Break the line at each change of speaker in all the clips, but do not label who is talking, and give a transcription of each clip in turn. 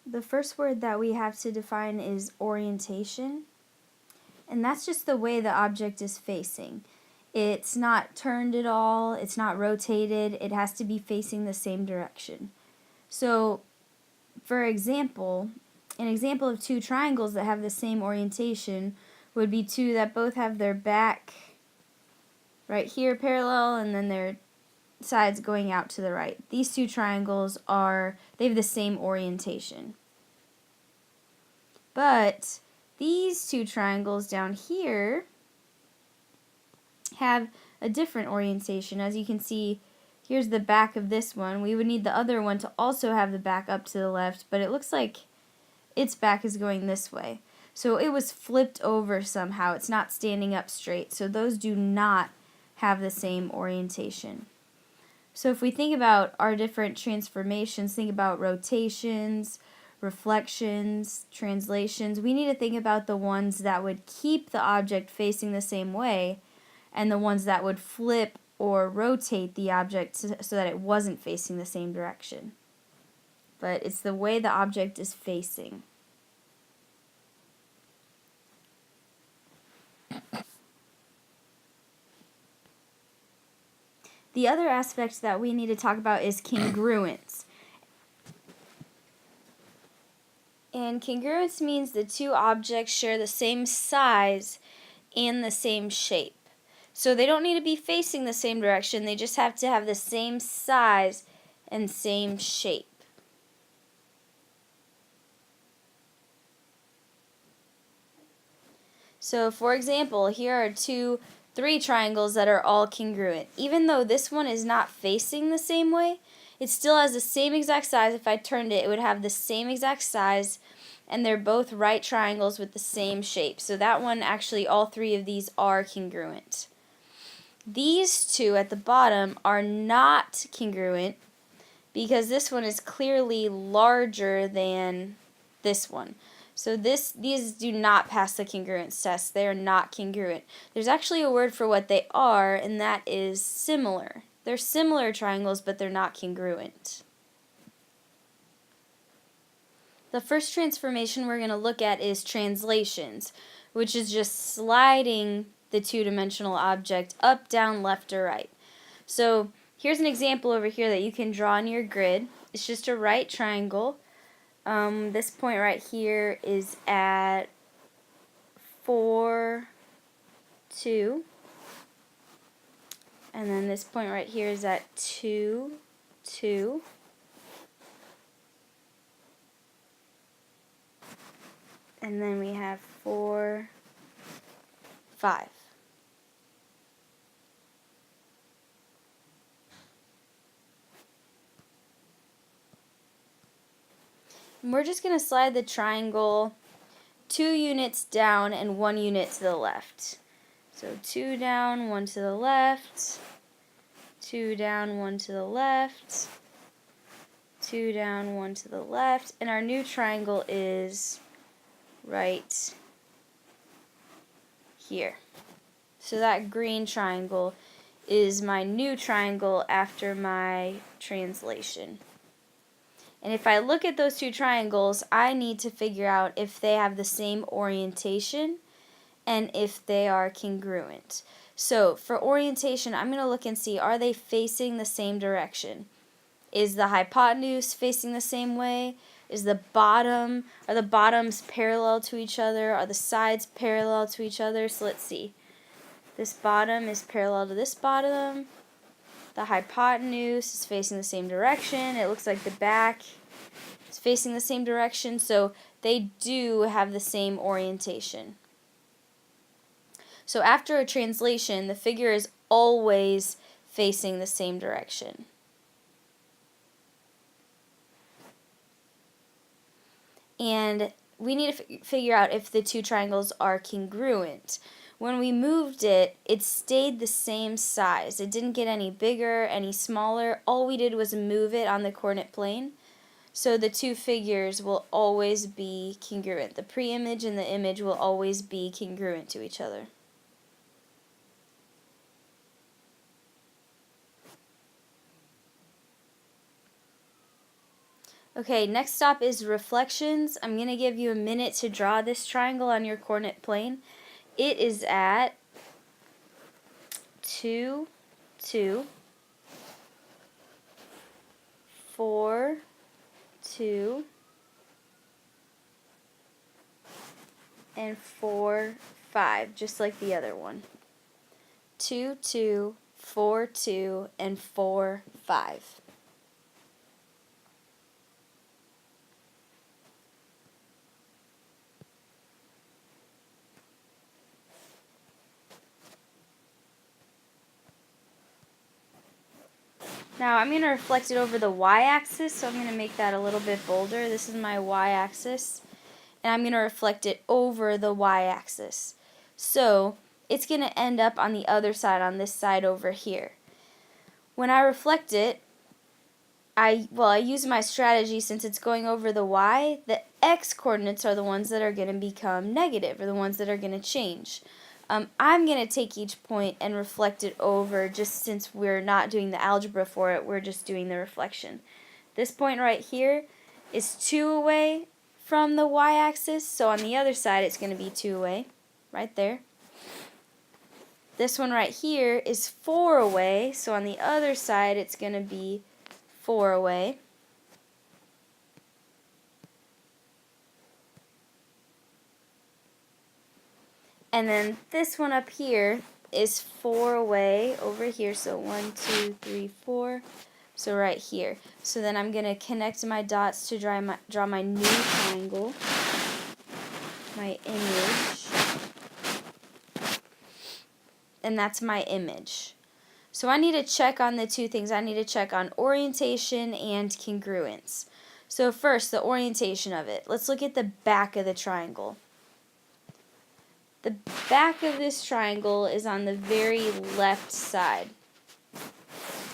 The first word that we have to define is orientation, and that's just the way the object is facing. It's not turned at all, it's not rotated, it has to be facing the same direction. So, for example, an example of two triangles that have the same orientation would be two that both have their back right here parallel and then their sides going out to the right. These two triangles they have the same orientation. But these two triangles down here have a different orientation. As you can see, here's the back of this one. We would need the other one to also have the back up to the left, but it looks like its back is going this way. So it was flipped over somehow. It's not standing up straight. So those do not have the same orientation. So if we think about our different transformations, think about rotations, reflections, translations, we need to think about the ones that would keep the object facing the same way and the ones that would flip or rotate the object so that it wasn't facing the same direction. But it's the way the object is facing. The other aspect that we need to talk about is congruence. And congruence means the two objects share the same size and the same shape. So they don't need to be facing the same direction, they just have to have the same size and same shape. So for example, here are three triangles that are all congruent. Even though this one is not facing the same way, it still has the same exact size. If I turned it, it would have the same exact size, and they're both right triangles with the same shape. So that one, actually, all three of these are congruent. These two at the bottom are not congruent because this one is clearly larger than this one. So these do not pass the congruence test. They are not congruent. There's actually a word for what they are, and that is similar. They're similar triangles, but they're not congruent. The first transformation we're going to look at is translations, which is just sliding the two-dimensional object up, down, left, or right. So here's an example over here that you can draw on your grid. It's just a right triangle. This point right here is at 4, 2. And then this point right here is at 2, 2. And then we have 4, 5. And we're just going to slide the triangle 2 units down and 1 unit to the left. So 2 down, 1 to the left, 2 down, 1 to the left, 2 down, 1 to the left, and our new triangle is right here. So that green triangle is my new triangle after my translation. And if I look at those two triangles, I need to figure out if they have the same orientation and if they are congruent. So for orientation, I'm going to look and see, are they facing the same direction? Is the hypotenuse facing the same way? Are the bottoms parallel to each other? Are the sides parallel to each other? So let's see. This bottom is parallel to this bottom. The hypotenuse is facing the same direction. It looks like the back is facing the same direction. So they do have the same orientation. So after a translation, the figure is always facing the same direction. And we need to figure out if the two triangles are congruent. When we moved it, it stayed the same size. It didn't get any bigger, any smaller. All we did was move it on the coordinate plane. So the two figures will always be congruent. The pre-image and the image will always be congruent to each other. Okay, next stop is reflections. I'm going to give you a minute to draw this triangle on your coordinate plane. It is at 2, 2, 4, 2, and 4, 5, just like the other one. 2, 2, 4, 2, and 4, 5. Now I'm going to reflect it over the y-axis, so I'm going to make that a little bit bolder. This is my y-axis, and I'm going to reflect it over the y-axis. So it's going to end up on the other side, on this side over here. When I reflect it, I use my strategy. Since it's going over the y, the x coordinates are the ones that are going to become negative, or the ones that are going to change. I'm going to take each point and reflect it over, just since we're not doing the algebra for it, we're just doing the reflection. This point right here is 2 away from the y-axis, so on the other side it's going to be 2 away, right there. This one right here is 4 away, so on the other side it's going to be 4 away. And then this one up here is 4 away over here, so 1, 2, 3, 4. So right here. So then I'm going to connect my dots to draw my new triangle, my image. And that's my image. So I need to check on the two things. I need to check on orientation and congruence. So first, the orientation of it. Let's look at the back of the triangle. The back of this triangle is on the very left side.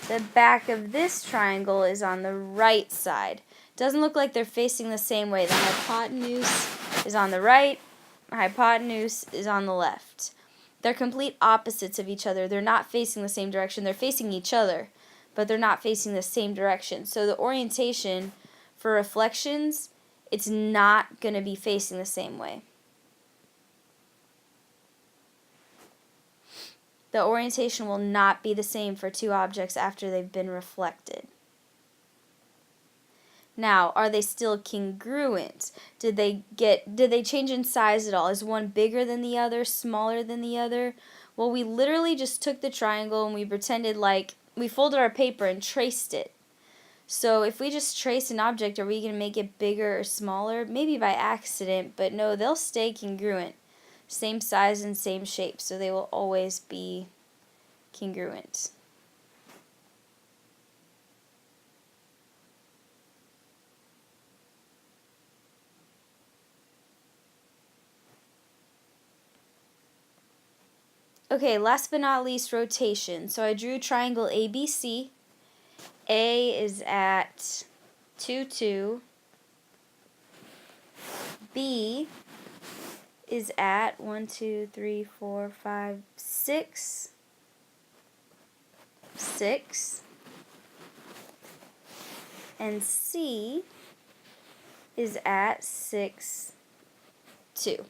The back of this triangle is on the right side. Doesn't look like they're facing the same way. The hypotenuse is on the right, the hypotenuse is on the left. They're complete opposites of each other. They're not facing the same direction. They're facing each other, but they're not facing the same direction. So the orientation for reflections, it's not going to be facing the same way. The orientation will not be the same for two objects after they've been reflected. Now, are they still congruent? Did they change in size at all? Is one bigger than the other, smaller than the other? Well, we literally just took the triangle and we pretended like we folded our paper and traced it. So if we just trace an object, are we going to make it bigger or smaller? Maybe by accident, but no, they'll stay congruent. Same size and same shape, so they will always be congruent. Okay, last but not least, rotation. So I drew triangle ABC. A is at 2, 2. B is at 1, 2, 3, 4, 5, 6. 6. And C is at 6, 2.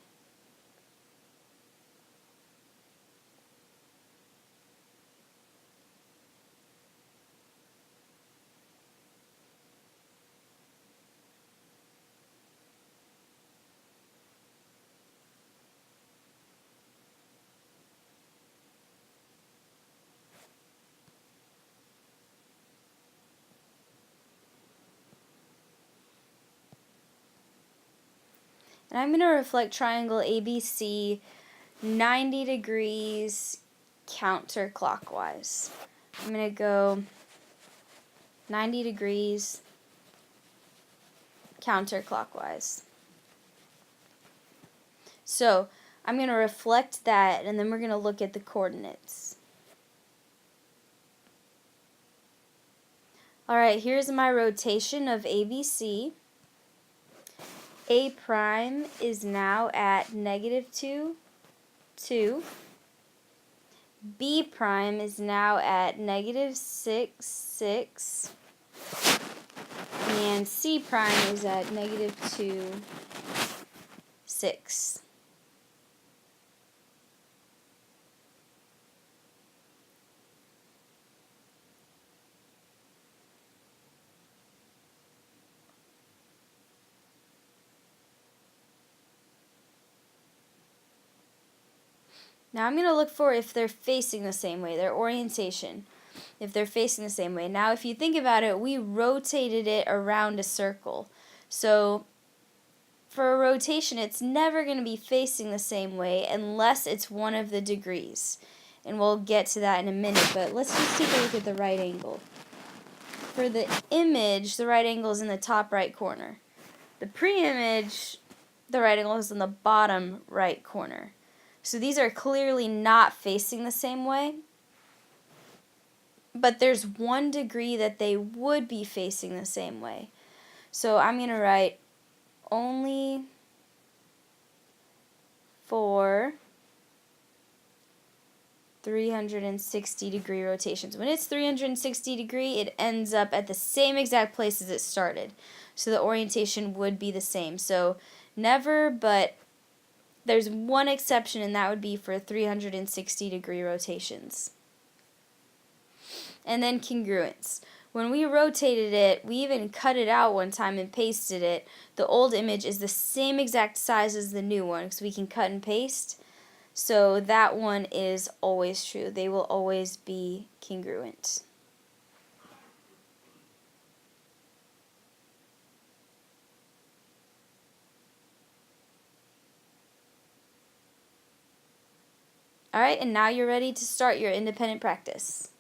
And I'm going to reflect triangle ABC 90 degrees counterclockwise. I'm going to go 90 degrees counterclockwise. So I'm going to reflect that, and then we're going to look at the coordinates. Alright, here's my rotation of ABC. A prime is now at -2, 2. B prime is now at -6, 6. And C prime is at -2, 6. Now I'm going to look for if they're facing the same way, their orientation, if they're facing the same way. Now if you think about it, we rotated it around a circle. So for a rotation, it's never going to be facing the same way unless it's one of the degrees. And we'll get to that in a minute, but let's just take a look at the right angle. For the image, the right angle is in the top right corner. The pre-image, the right angle is in the bottom right corner. So these are clearly not facing the same way, but there's 1 degree that they would be facing the same way. So I'm going to write only for 360-degree rotations. When it's 360 degree, it ends up at the same exact place as it started. So the orientation would be the same. So never, but there's one exception, and that would be for 360-degree rotations. And then congruence. When we rotated it, we even cut it out one time and pasted it. The old image is the same exact size as the new one because we can cut and paste. So that one is always true. They will always be congruent. Alright, and now you're ready to start your independent practice.